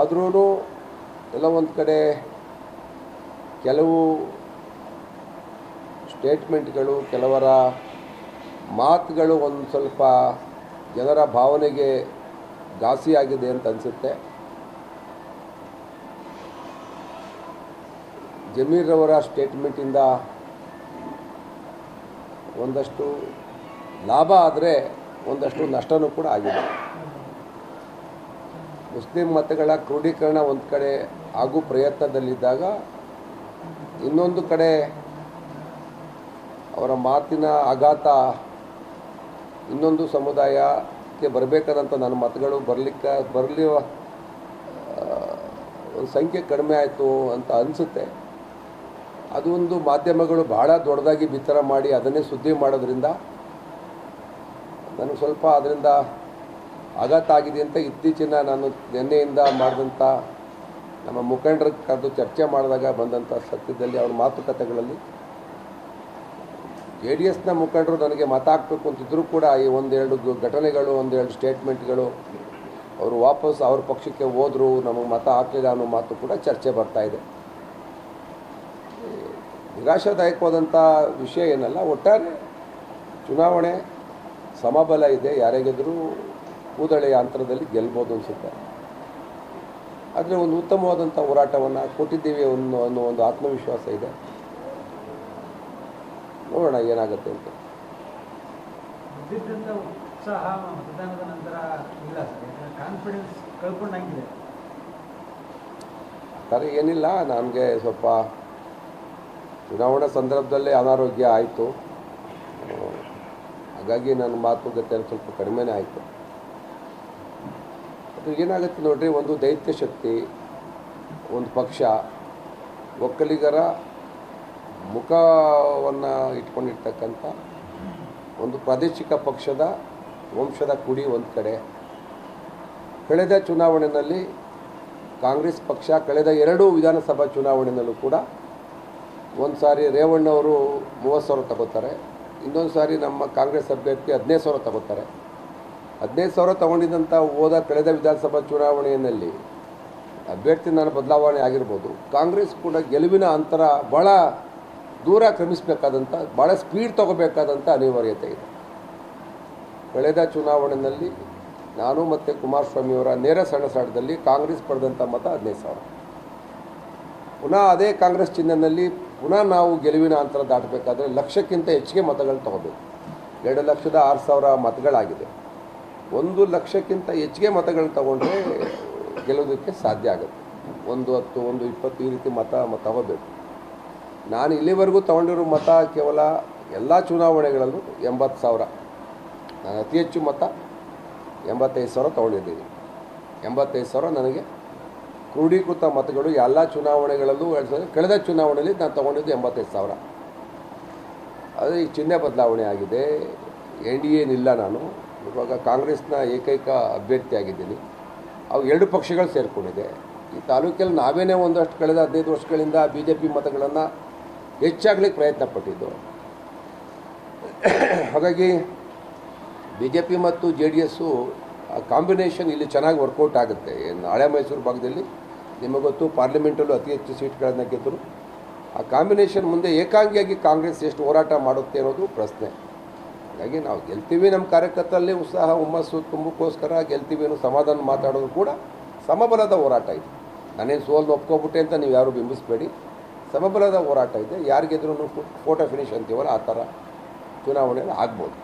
ಆದ್ರೂ ಎಲ್ಲ ಒಂದು ಕಡೆ ಕೆಲವು ಸ್ಟೇಟ್ಮೆಂಟ್ಗಳು, ಕೆಲವರ ಮಾತುಗಳು ಒಂದು ಸ್ವಲ್ಪ ಜನರ ಭಾವನೆಗೆ ಘಾಸಿಯಾಗಿದೆ ಅಂತ ಅನಿಸುತ್ತೆ. ಜಮೀರ್ರವರ ಸ್ಟೇಟ್ಮೆಂಟಿಂದ ಒಂದಷ್ಟು ಲಾಭ ಆದರೆ ಒಂದಷ್ಟು ನಷ್ಟವೂ ಕೂಡ ಆಗಿದೆ. ಮುಸ್ಲಿಂ ಮತಗಳ ಕ್ರೋಢೀಕರಣ ಒಂದು ಕಡೆ ಆಗೋ ಪ್ರಯತ್ನದಲ್ಲಿದ್ದಾಗ, ಇನ್ನೊಂದು ಕಡೆ ಅವರ ಮಾತಿನ ಆಘಾತ ಇನ್ನೊಂದು ಸಮುದಾಯಕ್ಕೆ ಬರಬೇಕಾದಂಥ ನನ್ನ ಮತಗಳು ಬರಲಿ ಒಂದು ಸಂಖ್ಯೆ ಕಡಿಮೆ ಆಯಿತು ಅಂತ ಅನಿಸುತ್ತೆ. ಅದು ಒಂದು ಮಾಧ್ಯಮಗಳು ಭಾಳ ದೊಡ್ಡದಾಗಿ ಬಿತ್ತರ ಮಾಡಿ ಅದನ್ನೇ ಸುದ್ದಿ ಮಾಡೋದ್ರಿಂದ ನನಗೆ ಸ್ವಲ್ಪ ಅದರಿಂದ ಆಘಾತ ಆಗಿದೆ ಅಂತ ಇತ್ತೀಚಿನ ನಾನು ನಿನ್ನೆಯಿಂದ ಮಾಡಿದಂಥ ನಮ್ಮ ಮುಖಂಡರ ಕರೆದು ಚರ್ಚೆ ಮಾಡಿದಾಗ ಬಂದಂಥ ಸತ್ಯದಲ್ಲಿ ಅವ್ರ ಮಾತುಕತೆಗಳಲ್ಲಿ JDSನ ಮುಖಂಡರು ನನಗೆ ಮತ ಹಾಕಬೇಕು ಅಂತಿದ್ದರೂ ಕೂಡ ಈ ಒಂದೆರಡು ಘಟನೆಗಳು, ಒಂದೆರಡು ಸ್ಟೇಟ್ಮೆಂಟ್ಗಳು ಅವರು ವಾಪಸ್ ಅವ್ರ ಪಕ್ಷಕ್ಕೆ ಹೋದರು, ನಮಗೆ ಮತ ಹಾಕಲಿಲ್ಲ ಅನ್ನೋ ಮಾತು ಕೂಡ ಚರ್ಚೆ ಬರ್ತಾಯಿದೆ. ನಿರಾಶಾದಾಯಕವಾದಂಥ ವಿಷಯ ಏನಲ್ಲ. ಒಟ್ಟಾರೆ ಚುನಾವಣೆ ಸಮಬಲ ಇದೆ, ಯಾರೇ ಗೆದ್ದರೂ ಕೂದಳೆಯ ಅಂತರದಲ್ಲಿ ಗೆಲ್ಬೋದು ಅನಿಸುತ್ತೆ. ಆದರೆ ಒಂದು ಉತ್ತಮವಾದಂಥ ಹೋರಾಟವನ್ನು ಕೊಟ್ಟಿದ್ದೀವಿ ಅನ್ನೋ ಒಂದು ಆತ್ಮವಿಶ್ವಾಸ ಇದೆ. ನೋಡೋಣ ಏನಾಗುತ್ತೆ ಅಂತ. ಉತ್ಸಾಹ ಮತದಾನದ ನಂತರ ಇಲ್ಲ ಸರ್, ಕಾನ್ಫಿಡೆನ್ಸ್ ಕಳ್ಕೊಂಡಂಗಿದೆ. ಆ ಥರ ಏನಿಲ್ಲ. ನನಗೆ ಸ್ವಲ್ಪ ಚುನಾವಣಾ ಸಂದರ್ಭದಲ್ಲೇ ಅನಾರೋಗ್ಯ ಆಯಿತು, ಹಾಗಾಗಿ ನನ್ನ ಮಾತುಕತೆ ಸ್ವಲ್ಪ ಕಡಿಮೆನೇ ಆಯಿತು. ಅದು ಏನಾಗುತ್ತೆ ನೋಡ್ರಿ, ಒಂದು ದೈತ್ಯ ಶಕ್ತಿ, ಒಂದು ಪಕ್ಷ ಒಕ್ಕಲಿಗರ ಮುಖವನ್ನು ಇಟ್ಕೊಂಡಿರ್ತಕ್ಕಂಥ ಒಂದು ಪ್ರಾದೇಶಿಕ ಪಕ್ಷದ ವಂಶದ ಕುಡಿ ಒಂದು ಕಡೆ. ಕಳೆದ ಚುನಾವಣೆಯಲ್ಲಿ ಕಾಂಗ್ರೆಸ್ ಪಕ್ಷ ಕಳೆದ 2 ವಿಧಾನಸಭಾ ಚುನಾವಣೆಯಲ್ಲೂ ಕೂಡ ಒಂದು ಸಾರಿ ರೇವಣ್ಣವರು 30,000 ತಗೋತಾರೆ, ಇನ್ನೊಂದು ಸಾರಿ ನಮ್ಮ ಕಾಂಗ್ರೆಸ್ ಅಭ್ಯರ್ಥಿ 15,000 ತಗೋತಾರೆ. 15,000 ತಗೊಂಡಿದ್ದಂಥ ಕಳೆದ ವಿಧಾನಸಭಾ ಚುನಾವಣೆಯಲ್ಲಿ ಅಭ್ಯರ್ಥಿ ನಾನು ಬದಲಾವಣೆ ಆಗಿರ್ಬೋದು, ಕಾಂಗ್ರೆಸ್ ಕೂಡ ಗೆಲುವಿನ ಅಂತರ ಭಾಳ ದೂರ ಕ್ರಮಿಸಬೇಕಾದಂಥ, ಭಾಳ ಸ್ಪೀಡ್ ತಗೋಬೇಕಾದಂಥ ಅನಿವಾರ್ಯತೆ ಇದೆ. ಕಳೆದ ಚುನಾವಣೆಯಲ್ಲಿ ನಾನು ಮತ್ತು ಕುಮಾರಸ್ವಾಮಿಯವರ ನೇರ ಸಣಸಾಟದಲ್ಲಿ ಕಾಂಗ್ರೆಸ್ ಪಡೆದಂಥ ಮತ 15,000. ಪುನಃ ಅದೇ ಕಾಂಗ್ರೆಸ್ ಚಿಹ್ನೆಯಲ್ಲಿ ಪುನಃ ನಾವು ಗೆಲುವಿನ ಅಂತರ ದಾಟಬೇಕಾದ್ರೆ ಲಕ್ಷಕ್ಕಿಂತ ಹೆಚ್ಚಿಗೆ ಮತಗಳು ತಗೋಬೇಕು. 2,06,000 ಮತಗಳಾಗಿದೆ. 1 ಲಕ್ಷಕ್ಕಿಂತ ಹೆಚ್ಚಿಗೆ ಮತಗಳು ತಗೊಂಡ್ರೆ ಗೆಲ್ಲೋದಕ್ಕೆ ಸಾಧ್ಯ ಆಗುತ್ತೆ. 110, 120 ಈ ರೀತಿ ಮತ ತಗೋಬೇಕು. ನಾನು ಇಲ್ಲಿವರೆಗೂ ತೊಗೊಂಡಿರೋ ಮತ ಕೇವಲ ಎಲ್ಲ ಚುನಾವಣೆಗಳಲ್ಲೂ 80,000. ನಾನು ಅತಿ ಹೆಚ್ಚು ಮತ 85,000 ತೊಗೊಂಡಿದ್ದೀನಿ. 85,000 ನನಗೆ ಕ್ರೋಢೀಕೃತ ಮತಗಳು ಎಲ್ಲ ಚುನಾವಣೆಗಳಲ್ಲೂ. ಕಳೆದ ಚುನಾವಣೆಯಲ್ಲಿ ನಾನು ತೊಗೊಂಡಿದ್ದು 85,000. ಅದು ಈ ಚಿಹ್ನೆ ಬದಲಾವಣೆ ಆಗಿದೆ. NDA ಏನಿಲ್ಲ, ನಾನು ಇವಾಗ ಕಾಂಗ್ರೆಸ್ನ ಏಕೈಕ ಅಭ್ಯರ್ಥಿಯಾಗಿದ್ದೀನಿ. ಅವು 2 ಪಕ್ಷಗಳು ಸೇರಿಕೊಂಡಿದೆ. ಈ ತಾಲೂಕಲ್ಲಿ ನಾವೇನೇ ಒಂದಷ್ಟು ಕಳೆದ 15 ವರ್ಷಗಳಿಂದ BJP ಮತಗಳನ್ನು ಹೆಚ್ಚಾಗಲಿಕ್ಕೆ ಪ್ರಯತ್ನ ಪಟ್ಟಿದ್ದು. ಹಾಗಾಗಿ BJP ಮತ್ತು JDS ಕಾಂಬಿನೇಷನ್ ಇಲ್ಲಿ ಚೆನ್ನಾಗಿ ವರ್ಕೌಟ್ ಆಗುತ್ತೆ. ಹಳೆ ಮೈಸೂರು ಭಾಗದಲ್ಲಿ ನಿಮಗೆ ಗೊತ್ತು, ಪಾರ್ಲಿಮೆಂಟಲ್ಲೂ ಅತಿ ಹೆಚ್ಚು ಸೀಟ್ಗಳನ್ನು ಗೆದ್ದರು. ಆ ಕಾಂಬಿನೇಷನ್ ಮುಂದೆ ಏಕಾಂಗಿಯಾಗಿ ಕಾಂಗ್ರೆಸ್ ಎಷ್ಟು ಹೋರಾಟ ಮಾಡುತ್ತೆ ಅನ್ನೋದು ಪ್ರಶ್ನೆ. ಹಾಗಾಗಿ ನಾವು ಗೆಲ್ತೀವಿ, ನಮ್ಮ ಕಾರ್ಯಕರ್ತರಲ್ಲಿ ಉತ್ಸಾಹ ಹುಮ್ಮಸ್ಸು ತುಂಬಕ್ಕೋಸ್ಕರ ಗೆಲ್ತೀವಿ ಅನ್ನೋ ಸಮಾಧಾನ ಮಾತಾಡೋದು ಕೂಡ ಸಮಬಲದ ಹೋರಾಟ ಇದೆ. ನಾನೇನು ಸೋಲು ಒಪ್ಕೊಬಿಟ್ಟೆ ಅಂತ ನೀವು ಯಾರು ಬಿಂಬಿಸಬೇಡಿ. ಸಮಬಲದ ಹೋರಾಟ ಇದೆ. ಯಾರಿಗೆದ್ರೂ ಫೋಟೋ ಫಿನಿಶ್ ಅಂತೀವಲ್ಲ, ಆ ಥರ ಚುನಾವಣೆಯಲ್ಲಿ ಆಗ್ಬೋದು.